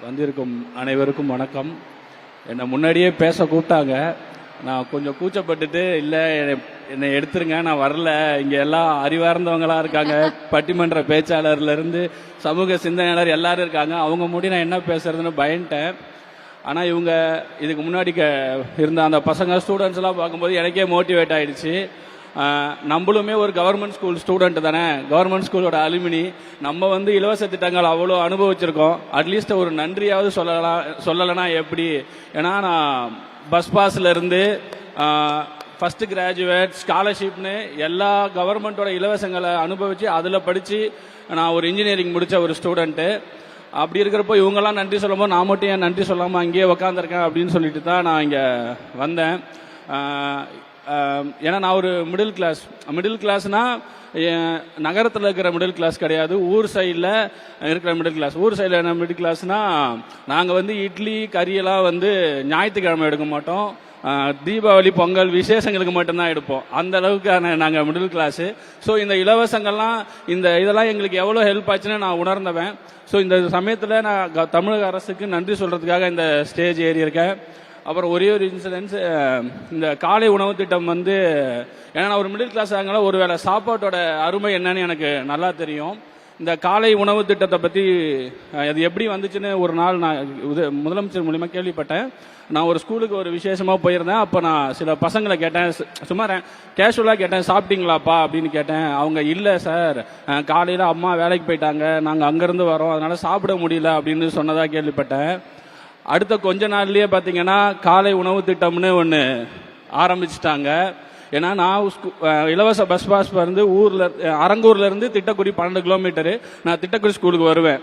வந்திருக்கும் அனைவருக்கும் வணக்கம். என்னை முன்னாடியே பேச கூப்பிட்டாங்க. நான் கொஞ்சம் கூச்சப்பட்டுட்டு இல்லை என்னை எடுத்துருங்க, நான் வரல, இங்கே எல்லாம் அறிவார்ந்தவங்களா இருக்காங்க, பட்டிமன்ற பேச்சாளர்லேருந்து சமூக சிந்தனையாளர் எல்லாரும் இருக்காங்க, அவங்க முடி நான் என்ன பேசுறதுன்னு பயன்ட்டேன். ஆனால் இவங்க இதுக்கு முன்னாடி இருந்த அந்த பசங்க ஸ்டூடெண்ட்ஸ் எல்லாம் பார்க்கும்போது எனக்கே மோட்டிவேட் ஆயிடுச்சு. நம்மளுமே ஒரு கவர்மெண்ட் ஸ்கூல் ஸ்டூடெண்ட் தானே, கவர்மெண்ட் ஸ்கூலோட அலுமினி. நம்ம இலவச திட்டங்கள் அவ்வளோ அனுபவிச்சிருக்கோம். அட்லீஸ்ட் ஒரு நன்றியாவது சொல்லலைன்னா எப்படி? ஏன்னா நான் பஸ் பாஸ்ல இருந்து ஃபர்ஸ்ட் கிராஜுவேட் ஸ்காலர்ஷிப்னு எல்லா கவர்மெண்ட்டோட இலவசங்களை அனுபவிச்சு அதில் படித்து நான் ஒரு இன்ஜினியரிங் முடித்த ஒரு ஸ்டூடெண்ட்டு. அப்படி இருக்கிறப்போ இவங்கெல்லாம் நன்றி சொல்லும்போது நான் மட்டும் ஏன் நன்றி சொல்லாமல் அங்கேயே உக்காந்துருக்கேன் அப்படின்னு சொல்லிட்டு தான் நான் இங்கே வந்தேன். ஏன்னா நான் ஒரு மிடில் கிளாஸ்னா நகரத்தில் இருக்கிற மிடில் கிளாஸ் கிடையாது, ஊர் சைடில் இருக்கிற மிடில் கிளாஸ். ஊர் சைடில் என்ன மிடில் கிளாஸ்னா, நாங்கள் இட்லி கறியெல்லாம் ஞாயிற்றுக்கிழமை எடுக்க மாட்டோம், தீபாவளி பொங்கல் விசேஷங்களுக்கு மட்டும்தான் எடுப்போம். அந்த அளவுக்கு நாங்கள் மிடில் கிளாஸு. ஸோ இந்த இலவசங்கள்லாம் இதெல்லாம் எங்களுக்கு எவ்வளோ ஹெல்ப் ஆச்சுன்னு நான் உணர்ந்தவன். ஸோ இந்த சமயத்தில் நான் தமிழக அரசுக்கு நன்றி சொல்கிறதுக்காக இந்த ஸ்டேஜ் ஏறி இருக்கேன். அப்புறம் ஒரே ஒரு இன்சிடென்ட்ஸ், இந்த காலை உணவு திட்டம் ஏன்னா நான் ஒரு மிடில் கிளாஸ் ஆகல, ஒரு வேளை சாப்பாட்டோட அருமை என்னன்னு எனக்கு நல்லா தெரியும். இந்த காலை உணவு திட்டத்தை பற்றி அது எப்படி வந்துச்சுன்னு ஒரு நாள் நான் முதலமைச்சர் மூலிமா கேள்விப்பட்டேன். நான் ஒரு ஸ்கூலுக்கு ஒரு விசேஷமாக போயிருந்தேன். அப்போ நான் சில பசங்களை கேட்டேன், சும்மா கேஷுவலாக கேட்டேன், சாப்பிட்டீங்களாப்பா அப்படின்னு கேட்டேன். அவங்க இல்லை சார், காலையில் அம்மா வேலைக்கு போயிட்டாங்க, நாங்கள் அங்கேருந்து வரோம், அதனால் சாப்பிட முடியல அப்படின்னு சொன்னதாக கேள்விப்பட்டேன். அடுத்த கொஞ்ச நாள்லயே பார்த்தீங்கன்னா காலை உணவு திட்டம்னு ஒன்று ஆரம்பிச்சிட்டாங்க. ஏன்னா நான் இலவச பஸ் பாஸ் அரங்கூர்ல இருந்து திட்டக்குடி 12 கிலோமீட்டரு. நான் திட்டக்குடி ஸ்கூலுக்கு வருவேன்.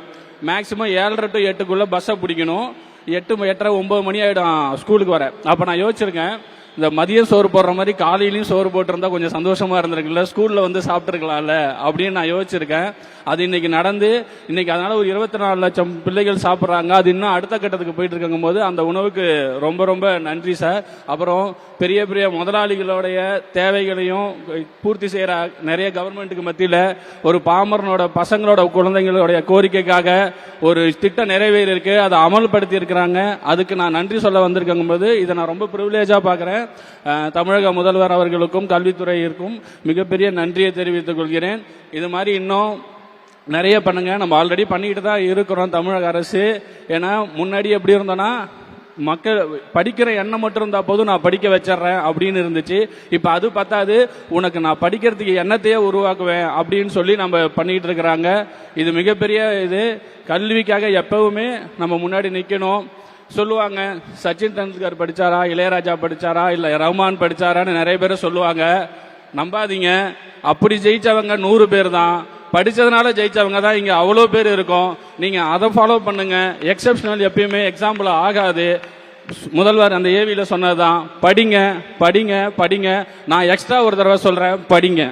மேக்சிமம் 7:30 to 8 பஸ்ஸை பிடிக்கணும். 8, 8:30, 9 மணி ஆகிடும் ஸ்கூலுக்கு வர. அப்போ நான் யோசிச்சிருக்கேன், இந்த மதியம் சோறு போடுற மாதிரி காலையிலையும் சோறு போட்டிருந்தா கொஞ்சம் சந்தோஷமா இருந்திருக்குல்ல, ஸ்கூல்ல சாப்பிட்டுருக்கலாம்ல அப்படின்னு நான் யோசிச்சிருக்கேன். அது இன்னைக்கு நடந்து இன்னைக்கு அதனால ஒரு 24 லட்சம் பிள்ளைகள் சாப்பிட்றாங்க. அது இன்னும் அடுத்த கட்டத்துக்கு போயிட்டு இருக்கும் போது அந்த உணவுக்கு ரொம்ப ரொம்ப நன்றி சார். அப்புறம் பெரிய பெரிய முதலாளிகளுடைய தேவைகளையும் பூர்த்தி செய்யற நிறைய கவர்மெண்ட்டுக்கு மத்தியில் ஒரு பாமரனோட பசங்களோட குழந்தைங்களுடைய கோரிக்கைக்காக ஒரு திட்டம் நிறைவேறிருக்கு, அதை அமல்படுத்தி இருக்கிறாங்க. அதுக்கு நான் நன்றி சொல்ல வந்திருக்கும் போது இதை நான் ரொம்ப ப்ரிவிலேஜா பார்க்குறேன். தமிழக முதல்வர் அவர்களுக்கும் கல்வித்துறையிற்கும் மிகப்பெரிய நன்றியை தெரிவித்துக் கொள்கிறேன். இது மாதிரி இன்னும் நிறைய பண்ணுங்க. நம்ம ஆல்ரெடி பண்ணிக்கிட்டு தான் இருக்கிறோம் தமிழக அரசு. ஏன்னா முன்னாடி எப்படி இருந்தோன்னா, மக்கள் படிக்கிற எண்ணம் மட்டும் இருந்தா போதும், நான் படிக்க வச்சிடறேன் அப்படின்னு இருந்துச்சு. இப்ப அது பத்தாது, உனக்கு நான் படிக்கிறதுக்கு எண்ணத்தையே உருவாக்குவேன் அப்படின்னு சொல்லி நம்ம பண்ணிட்டு இருக்கிறாங்க. இது மிகப்பெரிய இது. கல்விக்காக எப்பவுமே நம்ம முன்னாடி நிக்கணும். சொல்லுவாங்க, சச்சின் டெண்டுல்கர் படிச்சாரா, இளையராஜா படிச்சாரா, இல்ல ரஹ்மான் படிச்சாரான்னு நிறைய பேர் சொல்லுவாங்க. நம்பாதீங்க, அப்படி ஜெயிச்சவங்க 100 பேர் தான். படிச்சதுனால ஜெயிச்சவங்க தான் இங்க அவ்வளோ பேர் இருக்கும். நீங்க அதை ஃபாலோ பண்ணுங்க. எக்ஸப்ஷனல் எப்பயுமே எக்ஸாம்பிள் ஆகாது. முதல்வர் அந்த ஏவியில சொன்னதுதான், படிங்க படிங்க படிங்க. நான் எக்ஸ்ட்ரா ஒரு தடவை சொல்றேன், படிங்க.